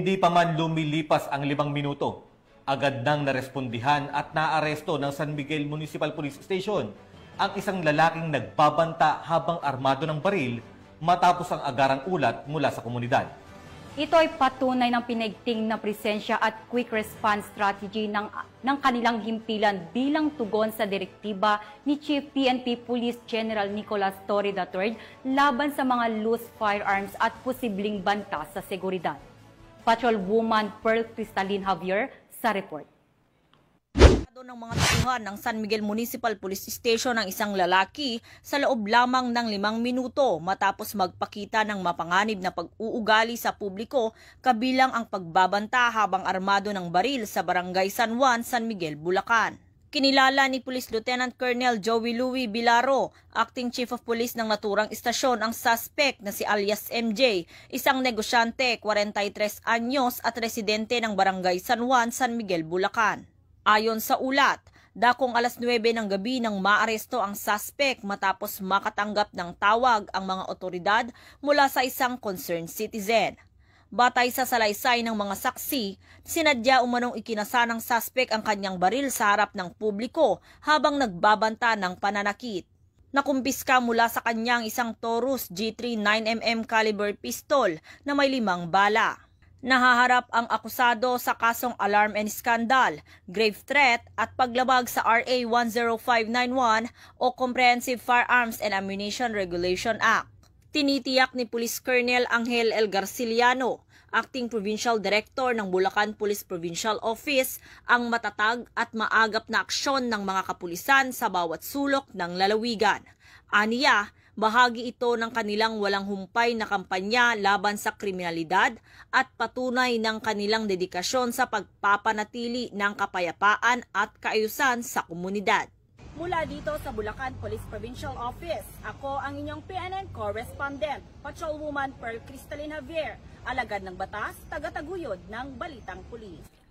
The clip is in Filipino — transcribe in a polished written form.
Hindi pa man lumilipas ang 5 minuto, agad nang narespondihan at naaresto ng San Miguel Municipal Police Station ang isang lalaking nagbabanta habang armado ng baril matapos ang agarang ulat mula sa komunidad. Ito ay patunay ng pinaigting na presensya at quick response strategy ng kanilang himpilan bilang tugon sa direktiba ni Chief PNP Police General Nicolas Torre III laban sa mga loose firearms at posibleng banta sa seguridad. Patrolwoman Pearl Cristalin Javier sa report. Ng mga tauhan ng San Miguel Municipal Police Station ang isang lalaki sa loob lamang ng 5 minuto matapos magpakita ng mapanganib na pag-uugali sa publiko kabilang ang pagbabanta habang armado ng baril sa Barangay San Juan, San Miguel, Bulacan. Kinilala ni Police Lieutenant Colonel Joey Louie Bilaro, Acting Chief of Police ng naturang istasyon, ang suspect na si alias MJ, isang negosyante, 43 anyos at residente ng Barangay San Juan, San Miguel, Bulacan. Ayon sa ulat, dakong alas 9 ng gabi nang maaresto ang suspect matapos makatanggap ng tawag ang mga otoridad mula sa isang concerned citizen. Batay sa salaysay ng mga saksi, sinadya umanong ikinasa ng suspect ang kanyang baril sa harap ng publiko habang nagbabanta ng pananakit. Nakumpiska mula sa kanyang isang Taurus G3 9mm caliber pistol na may 5 bala. Nahaharap ang akusado sa kasong alarm and scandal, grave threat at paglabag sa RA 10591 o Comprehensive Firearms and Ammunition Regulation Act. Tinitiyak ni Police Colonel Angel L. Garciliano, Acting Provincial Director ng Bulacan Police Provincial Office, ang matatag at maagap na aksyon ng mga kapulisan sa bawat sulok ng lalawigan. Aniya, bahagi ito ng kanilang walang humpay na kampanya laban sa kriminalidad at patunay ng kanilang dedikasyon sa pagpapanatili ng kapayapaan at kaayusan sa komunidad. Mula dito sa Bulacan Police Provincial Office, ako ang inyong PNN correspondent, Patrolwoman Pearl Cristalin Javier, alagad ng batas, taga-taguyod ng Balitang Pulis.